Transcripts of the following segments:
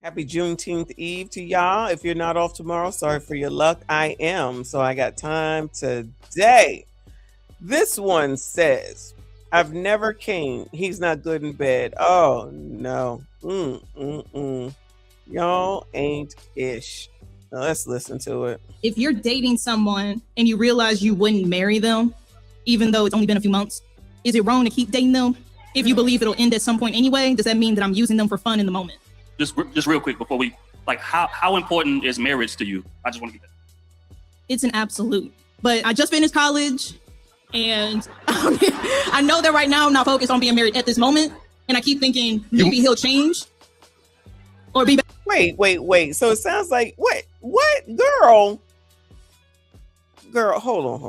Happy Juneteenth Eve to y'all. If you're not off tomorrow, sorry for your luck. I am. So I got time today. This one says, I've never came. He's not good in bed. Oh, no. Y'all ain't ish. Now, let's listen to it. If you're dating someone and you realize you wouldn't marry them, even though it's only been a few months, is it wrong to keep dating them? If you believe it'll end at some point anyway, does that mean that I'm using them for fun in the moment? Just real quick before we, like, how important is marriage to you? I just want to get that. It's an absolute. But I just finished college, and I know that right now I'm not focused on being married at this moment, and I keep thinking maybe he'll change or be better. Wait. So it sounds like, what? Girl, hold on.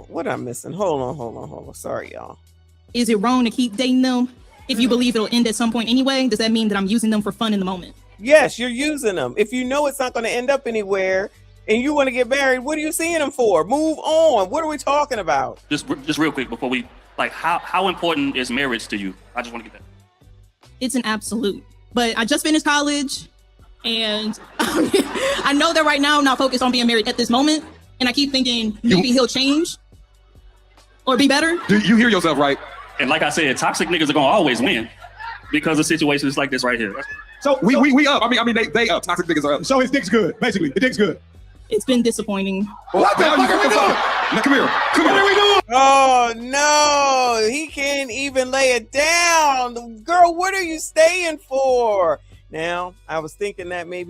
What am I missing? Hold on. Sorry, y'all. Is it wrong to keep dating them? If you believe it'll end at some point anyway, does that mean that I'm using them for fun in the moment? Yes, you're using them. If you know it's not going to end up anywhere and you want to get married, what are you seeing them for? Move on. What are we talking about? Just real quick before we, like, how important is marriage to you? I just want to get that. It's an absolute. But I just finished college, and I know that right now I'm not focused on being married at this moment, and I keep thinking maybe he'll change or be better. Do you hear yourself, right? And like I said, toxic niggas are gonna always win because of situations like this right here. So we up. I mean they up. Toxic niggas are up. So his dick's good, basically. The dick's good. It's been disappointing. What the fuck are we doing? Now, come here. What are we doing? Oh no, he can't even lay it down. Girl, what are you staying for? Now, I was thinking that may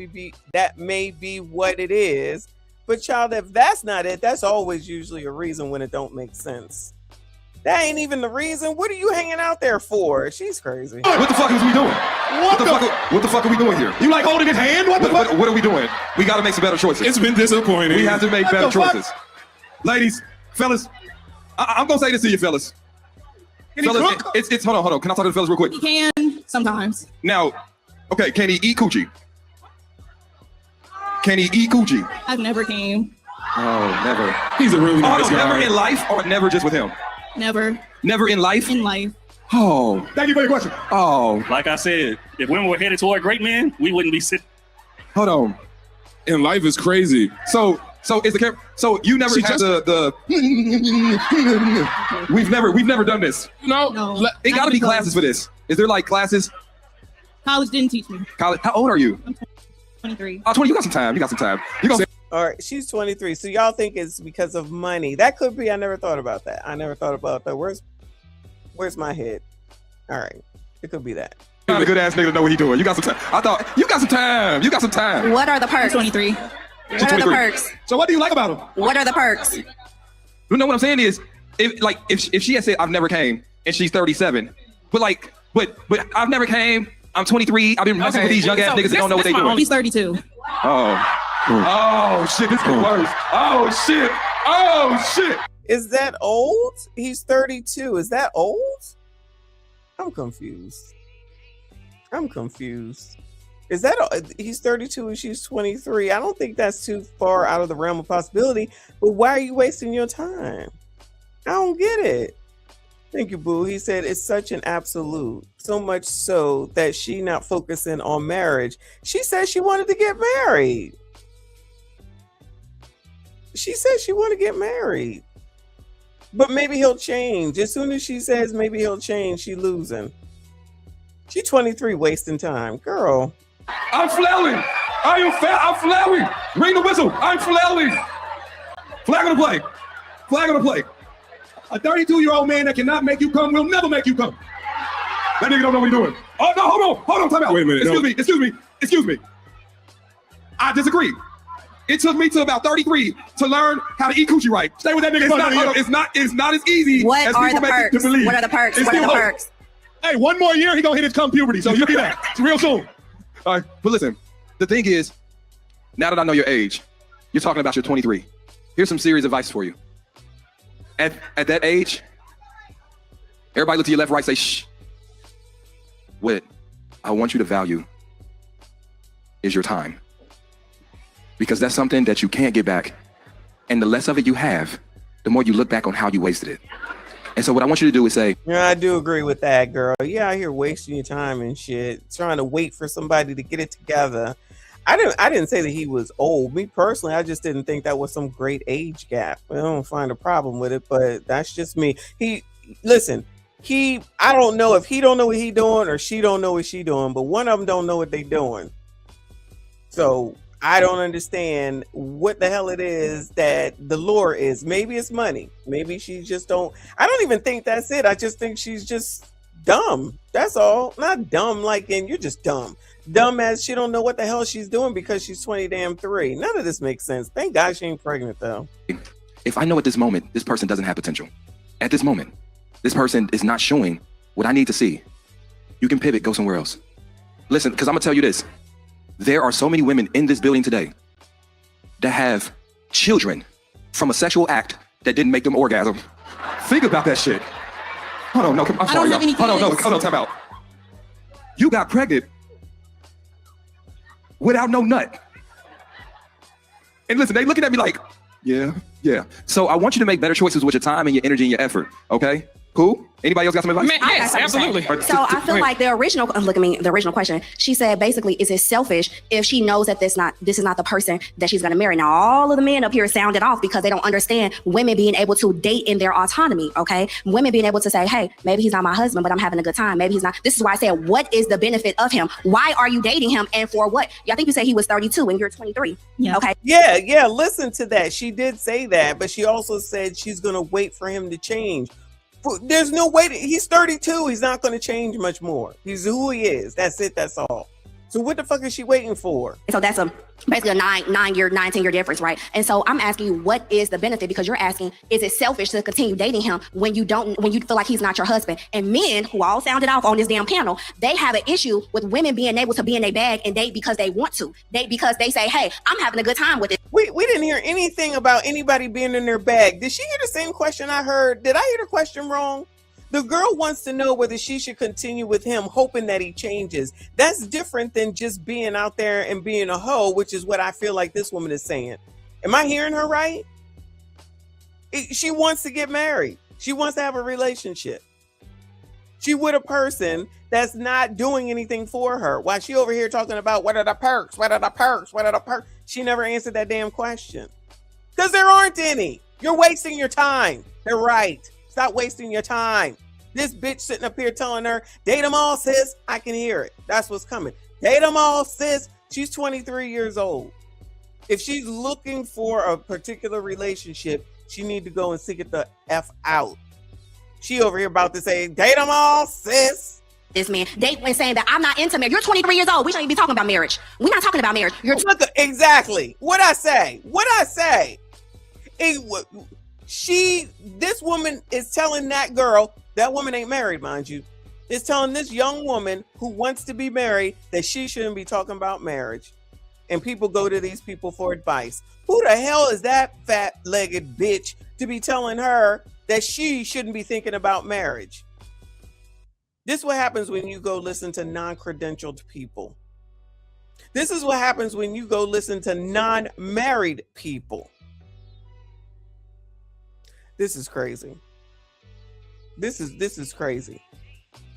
be what it is. But child, if that's not it, that's always usually a reason when it don't make sense. That ain't even the reason. What are you hanging out there for? She's crazy. What the fuck is we doing? What the fuck are we doing here? You like holding his hand? What the fuck? What are we doing? We got to make some better choices. It's been disappointing. We have to make better choices. Ladies, fellas, I'm gonna say this to you, fellas. Fellas, it's hold on. Can I talk to the fellas real quick? He can sometimes. Now, okay, can he eat coochie? Can he eat coochie? I've never came. Oh, never. He's a really nice guy. Never in life, or never just with him? Never. Never in life? In life. Oh. Thank you for your question. Oh. Like I said, if women were headed toward great men, we wouldn't be sitting. Hold on. And life is crazy. So is the camera? So you never had the We've never done this. No. It got to be classes for this. Is there like classes? College didn't teach me. College? How old are you? I'm 23. Oh, 20. You got some time. You gonna All right, she's 23. So y'all think it's because of money. That could be. I never thought about that. Where's my head? All right. It could be that. Not a good ass nigga to know what he doing. You got some time. I thought you got some time. What are the perks? 23. What are the perks? So what do you like about him? What are the perks? You know what I'm saying is, if she had said I've never came and she's 37, but I've never came. I'm 23. I've been messing with these young ass niggas that don't know what they doing. He's 32. Oh shit, this is worse. Oh shit. Is that old? He's 32. Is that old? I'm confused. Is that he's 32 and she's 23? I don't think that's too far out of the realm of possibility. But why are you wasting your time? I don't get it. Thank you, boo. He said it's such an absolute, so much so that she not focusing on marriage. She said she wanted to get married. But maybe he'll change. As soon as she says maybe he'll change, she losing. She 23, wasting time. Girl. I'm flailing. I'm flailing. Ring the whistle. I'm flailing. Flag on the play. A 32-year-old man that cannot make you come will never make you come. That nigga don't know what he's doing. Oh, no, hold on, time out. Wait a minute. Excuse me. I disagree. It took me to about 33 to learn how to eat coochie right. Stay with that nigga. It's not as easy as people make it to believe. What are the perks? What are the perks? Hey, one more year, he gonna hit his cum puberty, so you'll be back. It's real soon. All right, but listen, the thing is, now that I know your age, you're talking about your 23. Here's some serious advice for you. At that age, everybody look to your left, right, say, shh. What I want you to value is your time. Because that's something that you can't get back. And the less of it you have, the more you look back on how you wasted it. And so what I want you to do is say, Yeah, I do agree with that, girl. Yeah, I hear wasting your time and shit, trying to wait for somebody to get it together. I didn't say that he was old. Me personally, I just didn't think that was some great age gap. I don't find a problem with it, but that's just me. I don't know if he don't know what he doing or she don't know what she doing, but one of them don't know what they doing. So I don't understand what the hell it is that the lure is. Maybe it's money. Maybe she just don't. I don't even think that's it. I just think she's just dumb. That's all. Not dumb like in you're just dumb. Dumb as she don't know what the hell she's doing because she's 23. None of this makes sense. Thank God she ain't pregnant though. if I know at this moment, this person doesn't have potential. At this moment, this person is not showing what I need to see. You can pivot, go somewhere else. Listen, because I'm gonna tell you this. There are so many women in this building today that have children from a sexual act that didn't make them orgasm. Think about that shit. Hold on, no, I'm sorry. Hold on, time out. You got pregnant without no nut. And listen, they looking at me like, yeah. So I want you to make better choices with your time and your energy and your effort, okay? Cool? Anybody else got some advice? Yes, absolutely. So I feel like the original question, she said basically, is it selfish if she knows that this is not the person that she's going to marry? Now, all of the men up here sounded off because they don't understand women being able to date in their autonomy, okay? Women being able to say, hey, maybe he's not my husband, but I'm having a good time. Maybe he's not. This is why I said, what is the benefit of him? Why are you dating him and for what? I think you said he was 32 and you're 23. Yeah. Okay. Yeah, listen to that. She did say that, but she also said she's going to wait for him to change. There's no way he's 32. He's not going to change much more. He's who he is. That's it. That's all. So what the fuck is she waiting for? So that's basically a 10-year difference, right? And so I'm asking you, what is the benefit? Because you're asking, is it selfish to continue dating him when you feel like he's not your husband? And men who all sounded off on this damn panel, they have an issue with women being able to be in their bag and date because they want to. Date because they say, hey, I'm having a good time with it. We didn't hear anything about anybody being in their bag. Did she hear the same question I heard? Did I hear the question wrong? The girl wants to know whether she should continue with him, hoping that he changes. That's different than just being out there and being a hoe, which is what I feel like this woman is saying. Am I hearing her right? She wants to get married. She wants to have a relationship. She with a person that's not doing anything for her. While she over here talking about what are the perks? What are the perks? What are the perks? She never answered that damn question. Because there aren't any. You're wasting your time. They're right. Stop wasting your time. This bitch sitting up here telling her, date them all, sis. I can hear it. That's what's coming. Date them all, sis. She's 23 years old. If she's looking for a particular relationship, she need to go and seek it the F out. She over here about to say, date them all, sis. This man, date when saying that I'm not into marriage. You're 23 years old. We shouldn't even be talking about marriage. We're not talking about marriage. Exactly. What'd I say? This woman is telling that girl, that woman ain't married, mind you, is telling this young woman who wants to be married that she shouldn't be talking about marriage. And people go to these people for advice. Who the hell is that fat-legged bitch to be telling her that she shouldn't be thinking about marriage? This is what happens when you go listen to non-credentialed people. This is what happens when you go listen to non-married people. This is crazy. This is crazy.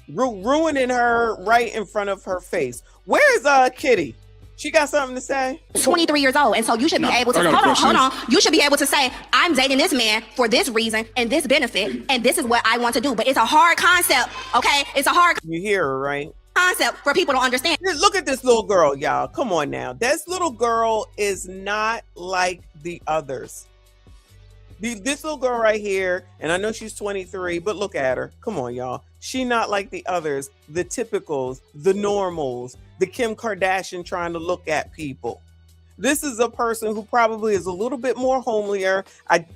Ruining her right in front of her face. Where's Kitty? She got something to say? 23 years old, and so you should be able to hold on. You should be able to say, I'm dating this man for this reason and this benefit, and this is what I want to do. But it's a hard concept, okay? It's a hard You hear her, right? concept for people to understand. Look at this little girl, y'all. Come on now. This little girl is not like the others. This little girl right here, and I know she's 23, but look at her. Come on, y'all. She not like the others, the typicals, the normals, the Kim Kardashian trying to look at people. This is a person who probably is a little bit more homelier.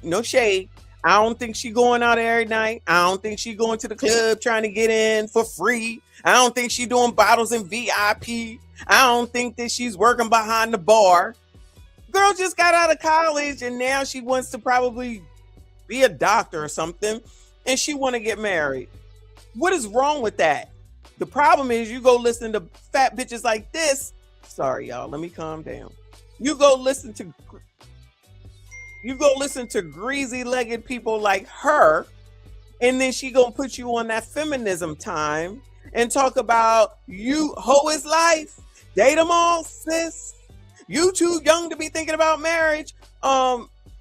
No shade. I don't think she going out every night. I don't think she going to the club trying to get in for free. I don't think she doing bottles in VIP. I don't think that she's working behind the bar. Girl just got out of college and now she wants to probably be a doctor or something, and she want to get married. What is wrong with that? The problem is you go listen to fat bitches like this. Sorry, y'all. Let me calm down. You go listen to greasy-legged people like her And then she gonna put you on that feminism time and talk about you hoe is life. Date them all, sis. You too young to be thinking about marriage.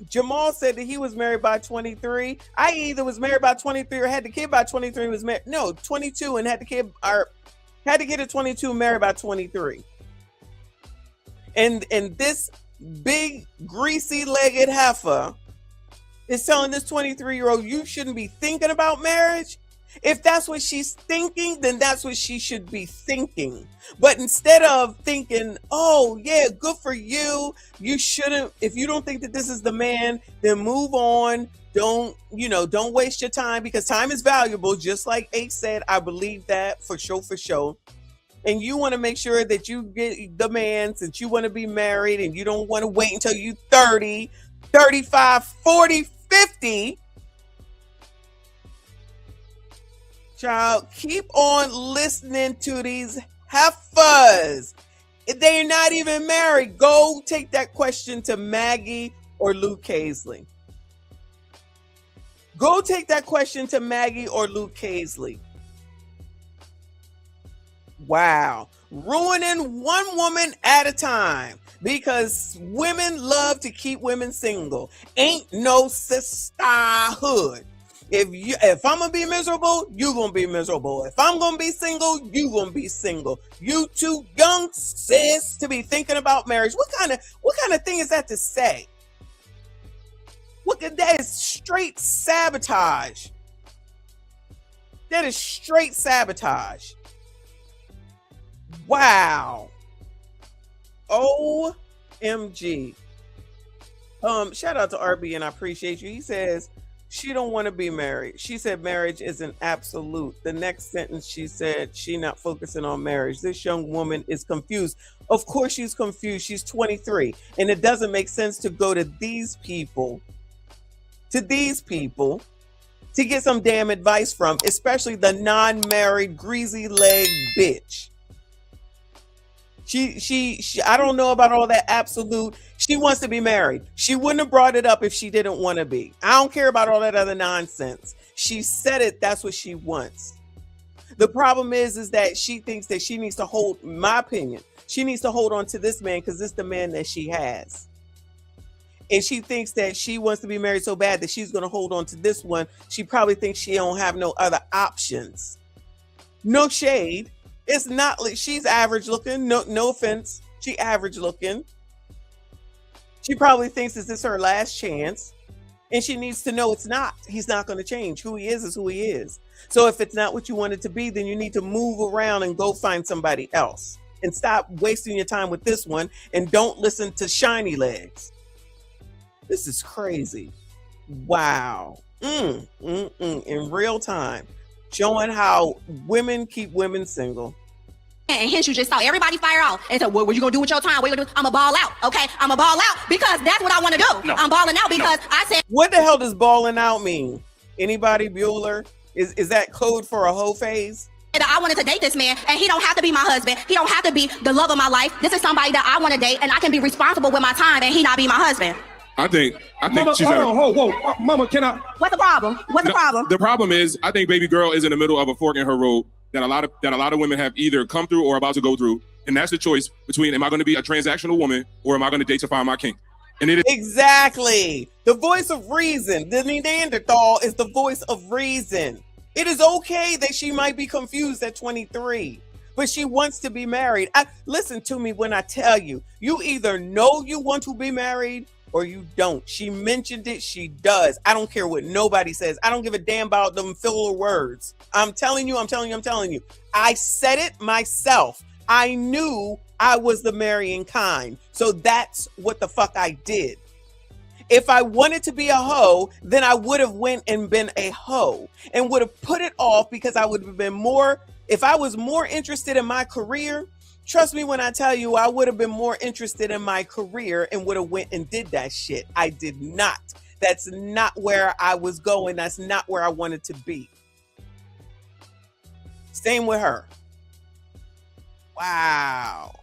Jamal said that he was married by 23. I either was married by 23 or had the kid by 23. Was married 22 and had the kid or had to get at 22, married by 23. And this big greasy legged heifer is telling this 23-year-old you shouldn't be thinking about marriage. If that's what she's thinking, then that's what she should be thinking. But instead of thinking, oh yeah, good for you, you shouldn't, if you don't think that this is the man, then move on. Don't waste your time, because time is valuable. Just like Ace said, I believe that for sure. And you want to make sure that you get the man, since you want to be married and you don't want to wait until you 30, 35, 40, 50. Child, keep on listening to these heifers. If they're not even married, go take that question to Maggie or Luke Casely. Go take that question to Maggie or Luke Casely. Wow. Ruining one woman at a time, because women love to keep women single. Ain't no sisterhood. If I'm gonna be miserable, you gonna be miserable. If I'm gonna be single, you gonna be single. You too young, sis, to be thinking about marriage. What kind of thing is that to say? That is straight sabotage. That is straight sabotage. Wow. OMG. Shout out to RB, and I appreciate you. He says she don't want to be married. She said marriage is an absolute. The next sentence she said she not focusing on marriage. This young woman is confused. Of course she's confused. She's 23. And it doesn't make sense to go to these people to get some damn advice from, especially the non-married greasy leg bitch. She I don't know about all that absolute. She wants to be married. She wouldn't have brought it up if she didn't want to be. I don't care about all that other nonsense. She said it. That's what she wants. The problem is that she thinks that she needs to hold, my opinion, she needs to hold on to this man because it's the man that she has. And she thinks that she wants to be married so bad that she's going to hold on to this one. She probably thinks she don't have no other options. No shade. It's not like she's average looking. No offense. She average looking. She probably thinks this is her last chance. And she needs to know it's not. He's not going to change. Who he is who he is. So if it's not what you want it to be, then you need to move around and go find somebody else. And stop wasting your time with this one. And don't listen to shiny legs. This is crazy. Wow. In real time. Showing how women keep women single. And hence you just saw everybody fire off and said, what you gonna do with your time? What you gonna do? I'm a ball out, okay? I'm a ball out because that's what I want to do. No. I'm balling out because I said. What the hell does balling out mean? Anybody, Bueller? Is that code for a hoe phase? I wanted to date this man, and he don't have to be my husband. He don't have to be the love of my life. This is somebody that I want to date, and I can be responsible with my time, and he not be my husband. I think Mama, she's whoa, Mama, can I? What's the problem? What's the problem? The problem is, I think baby girl is in the middle of a fork in her road that a lot of women have either come through or about to go through, and that's the choice between: am I going to be a transactional woman or am I going to date to find my king? And it is exactly the voice of reason. The Neanderthal is the voice of reason. It is okay that she might be confused at 23, but she wants to be married. Listen to me when I tell you: you either know you want to be married or you don't. She mentioned it. She does. I don't care what nobody says. I don't give a damn about them filler words. I'm telling you. I said it myself. I knew I was the marrying kind. So that's what the fuck I did. If I wanted to be a hoe, then I would have went and been a hoe and would have put it off because I would have been more, if I was more interested in my career, trust me when I tell you, I would have been more interested in my career and would have went and did that shit. I did not. That's not where I was going. That's not where I wanted to be. Same with her. Wow.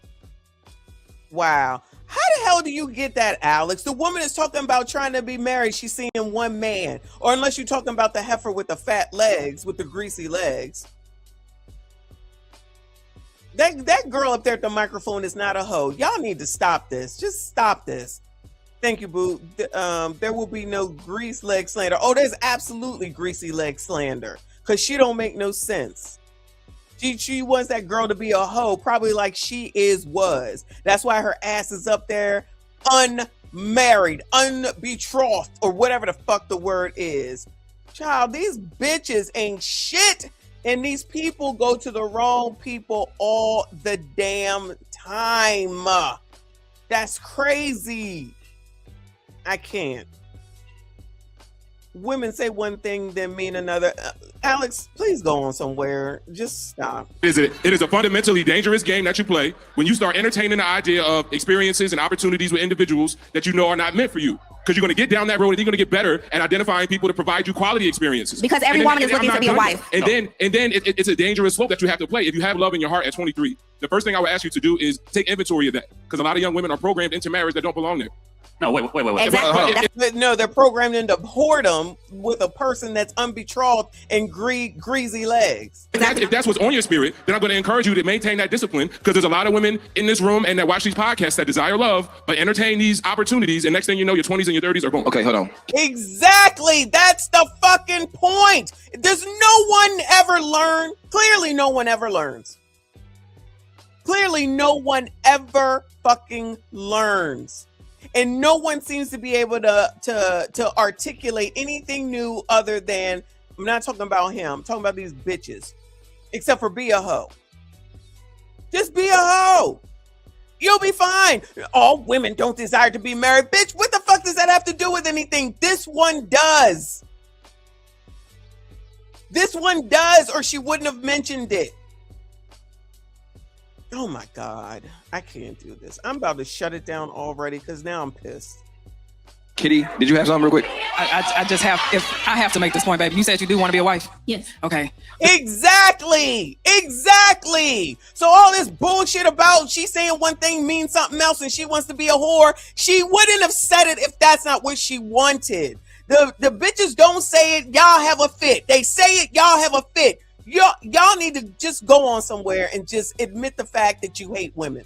How the hell do you get that, Alex? The woman is talking about trying to be married. She's seeing one man. Or unless you're talking about the heifer with the fat legs, with the greasy legs. That girl up there at the microphone is not a hoe. Y'all need to stop this. Just stop this. Thank you, boo. There will be no grease leg slander. Oh, there's absolutely greasy leg slander. Because she don't make no sense. She wants that girl to be a hoe, probably like she was. That's why her ass is up there unmarried, unbetrothed, or whatever the fuck the word is. Child, these bitches ain't shit. And these people go to the wrong people all the damn time. That's crazy. I can't. Women say one thing, then mean another. Alex, please go on somewhere. Just stop. It is a fundamentally dangerous game that you play when you start entertaining the idea of experiences and opportunities with individuals that you know are not meant for you. Because you're going to get down that road and you're going to get better at identifying people to provide you quality experiences. Because every woman is looking to be a wife. And then it's a dangerous slope that you have to play. If you have love in your heart at 23, the first thing I would ask you to do is take inventory of that. Because a lot of young women are programmed into marriage that don't belong there. No, wait. Exactly. No, they're programmed into whoredom with a person that's unbetrothed and greasy legs. If that's what's on your spirit, then I'm going to encourage you to maintain that discipline, because there's a lot of women in this room and that watch these podcasts that desire love, but entertain these opportunities, and next thing you know, your 20s and your 30s are gone. Okay, hold on. Exactly. That's the fucking point. Does no one ever learn? Clearly, no one ever learns. Clearly, no one ever fucking learns. And no one seems to be able to articulate anything new other than, I'm not talking about him, I'm talking about these bitches. Except for be a hoe. Just be a hoe. You'll be fine. All women don't desire to be married. Bitch, what the fuck does that have to do with anything? This one does. This one does, or she wouldn't have mentioned it. Oh my God, I can't do this. I'm about to shut it down already because now I'm pissed. Kitty, did you have something real quick? I just have, if I have to make this point, baby. You said you do want to be a wife? Yes. Okay. Exactly. So all this bullshit about she saying one thing means something else and she wants to be a whore, she wouldn't have said it if that's not what she wanted. The bitches don't say it, y'all have a fit. They say it, y'all have a fit. Y'all need to just go on somewhere and just admit the fact that you hate women.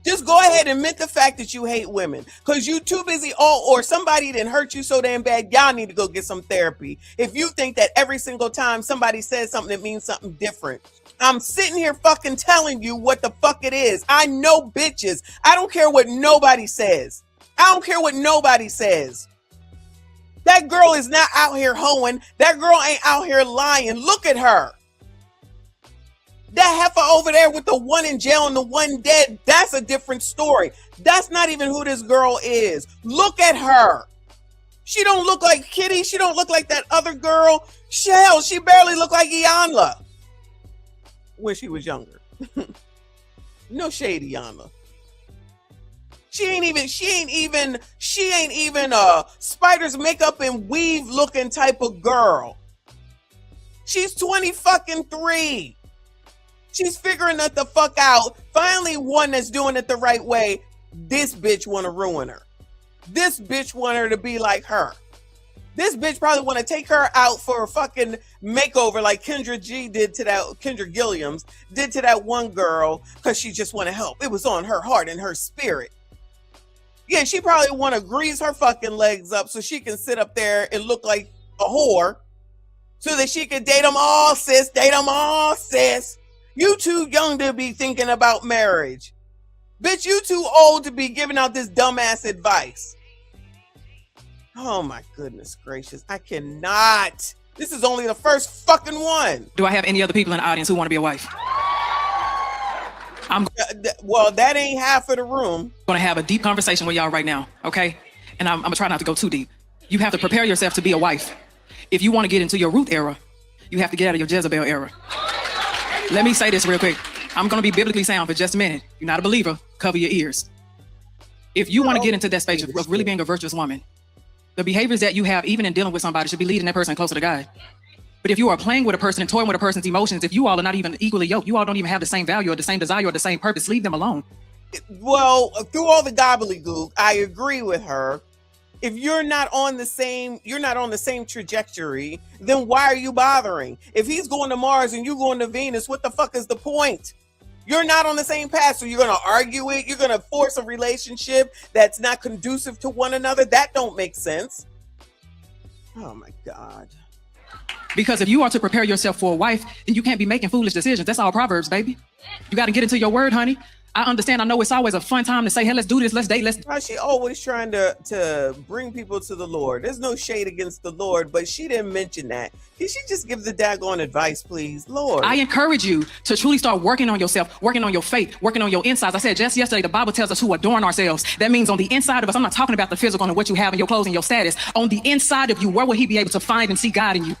Just go ahead and admit the fact that you hate women, because you too busy, or somebody didn't hurt you so damn bad. Y'all need to go get some therapy. If you think that every single time somebody says something, it means something different. I'm sitting here fucking telling you what the fuck it is. I know bitches. I don't care what nobody says. That girl is not out here hoeing. That girl ain't out here lying. Look at her. That heifer over there with the one in jail and the one dead, that's a different story. That's not even who this girl is. Look at her. She don't look like Kitty. She don't look like that other girl. Hell, she barely looked like Iyanla when she was younger. No shade, Iyanla. She ain't even spider's makeup and weave looking type of girl. She's 23. She's figuring that the fuck out. Finally, one that's doing it the right way. This bitch want to ruin her. This bitch want her to be like her. This bitch probably want to take her out for a fucking makeover like Kendra Gilliams did to that one girl because she just want to help. It was on her heart and her spirit. Yeah, she probably want to grease her fucking legs up so she can sit up there and look like a whore so that she can date them all, sis. You too young to be thinking about marriage. Bitch, you too old to be giving out this dumbass advice. Oh my goodness gracious. I cannot. This is only the first fucking one. Do I have any other people in the audience who want to be a wife? I'm Well, that ain't half of the room. going to have a deep conversation with y'all right now, okay? And I'm going to try not to go too deep. You have to prepare yourself to be a wife. If you want to get into your Ruth era, you have to get out of your Jezebel era. Let me say this real quick. I'm going to be biblically sound for just a minute. You're not a believer, cover your ears. If you want to get into that space of really being a virtuous woman, the behaviors that you have, even in dealing with somebody, should be leading that person closer to God. But if you are playing with a person and toying with a person's emotions, if you all are not even equally yoked, you all don't even have the same value or the same desire or the same purpose, leave them alone. Well, through all the gobbledygook, I agree with her. If you're not on the same trajectory, then why are you bothering? If he's going to Mars and you're going to Venus, what the fuck is the point? You're not on the same path, so you're going to argue it. You're going to force a relationship that's not conducive to one another. That don't make sense. Oh my God. Because if you are to prepare yourself for a wife, then you can't be making foolish decisions. That's all Proverbs, baby. You got to get into your word, honey. I understand. I know it's always a fun time to say, hey, let's do this. Let's date. She always trying to bring people to the Lord. There's no shade against the Lord, but she didn't mention that. Can she just give the daggone advice, please? Lord. I encourage you to truly start working on yourself, working on your faith, working on your insides. I said just yesterday, the Bible tells us to adorn ourselves. That means on the inside of us, I'm not talking about the physical and what you have in your clothes and your status. On the inside of you, where will he be able to find and see God in you?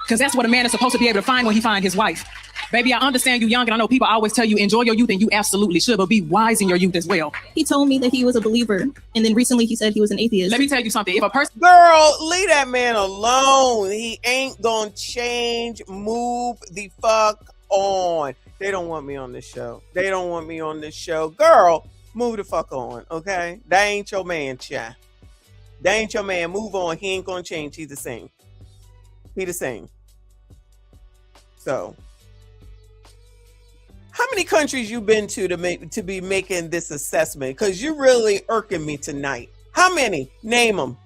Because that's what a man is supposed to be able to find when he finds his wife. Baby, I understand you young, and I know people always tell you enjoy your youth, and you absolutely should, but be wise in your youth as well. He told me that he was a believer, and then recently he said he was an atheist. Let me tell you something. If a person... Girl, leave that man alone. He ain't gonna change. Move the fuck on. They don't want me on this show. They don't want me on this show. Girl, move the fuck on, okay? That ain't your man, cha. That ain't your man. Move on. He ain't gonna change. He's the same. He the same. So, how many countries you been to be making this assessment? Because you're really irking me tonight. How many? Name them.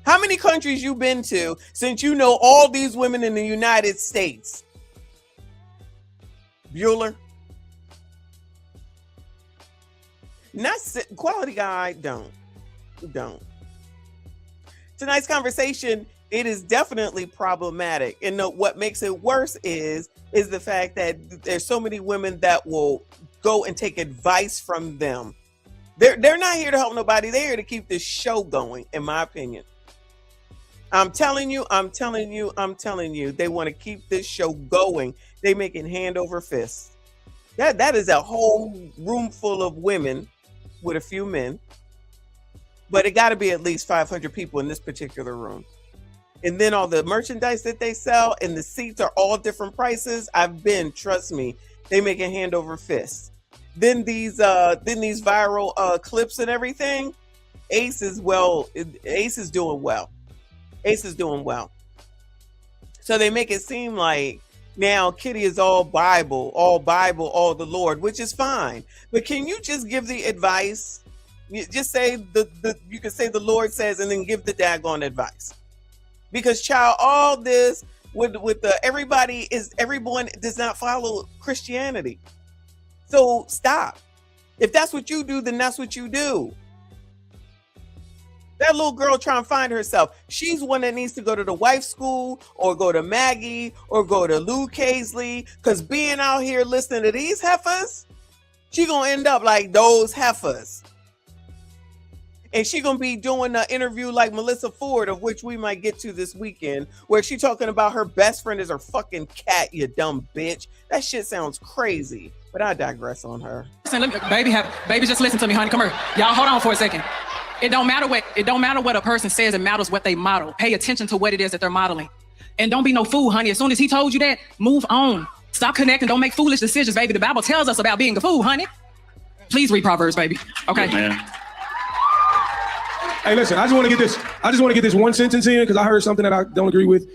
How many countries you been to since you know all these women in the United States? Bueller? Not quality guy. Don't. Tonight's conversation, it is definitely problematic. And what makes it worse is the fact that there's so many women that will go and take advice from them. They're not here to help nobody. They're here to keep this show going, in my opinion. I'm telling you, they want to keep this show going. They making hand over fist. That is a whole room full of women with a few men. But it got to be at least 500 people in this particular room. And then all the merchandise that they sell and the seats are all different prices. Trust me, they make a hand over fist. Then these viral clips and everything. Ace is doing well. So they make it seem like now Kitty is all Bible, all the Lord, which is fine. But can you just give the advice? You just say you can say the Lord says, and then give the daggone advice. Because child, all this with the everyone does not follow Christianity. So stop. If that's what you do, then that's what you do. That little girl trying to find herself. She's one that needs to go to the wife school or go to Maggie or go to Lou Casely. Because being out here listening to these heifers, she gonna end up like those heifers. And she gonna be doing an interview like Melissa Ford, of which we might get to this weekend, where she talking about her best friend is her fucking cat, you dumb bitch. That shit sounds crazy, but I digress on her. Listen, baby, just listen to me, honey. Come here. Y'all hold on for a second. It don't matter what a person says, it matters what they model. Pay attention to what it is that they're modeling. And don't be no fool, honey. As soon as he told you that, move on. Stop connecting. Don't make foolish decisions, baby. The Bible tells us about being a fool, honey. Please read Proverbs, baby. Okay. Good, man. Hey, listen, I just want to get this one sentence in because I heard something that I don't agree with.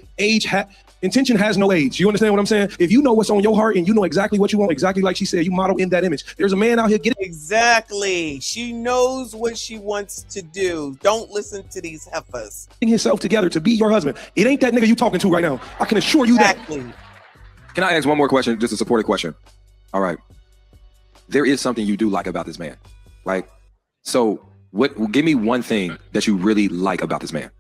Intention has no age. You understand what I'm saying? If you know what's on your heart and you know exactly what you want, exactly like she said, you model in that image. There's a man out here getting... Exactly. She knows what she wants to do. Don't listen to these heifers. ...himself together to be your husband. It ain't that nigga you talking to right now. I can assure you that. Can I ask one more question, just a supportive question? All right. There is something you do like about this man, right? So... give me one thing that you really like about this man.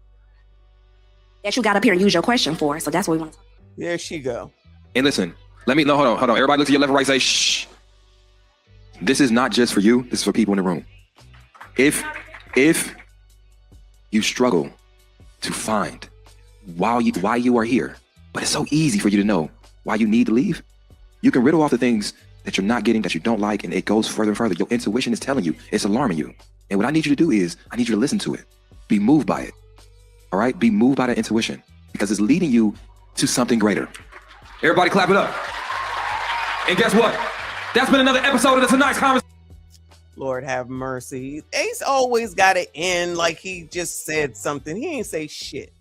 That you got up here and use your question for. So that's what we want to talk about. There she go. And listen, hold on. Everybody look to your left and right, say, shh. This is not just for you. This is for people in the room. If you struggle to find why you are here, but it's so easy for you to know why you need to leave, you can riddle off the things that you're not getting, that you don't like, and it goes further and further. Your intuition is telling you, it's alarming you. And what I need you to do is, I need you to listen to it. Be moved by it. All right? Be moved by that intuition because it's leading you to something greater. Everybody clap it up. And guess what? That's been another episode of tonight's conversation. Lord have mercy. Ace always got to end like he just said something. He ain't say shit.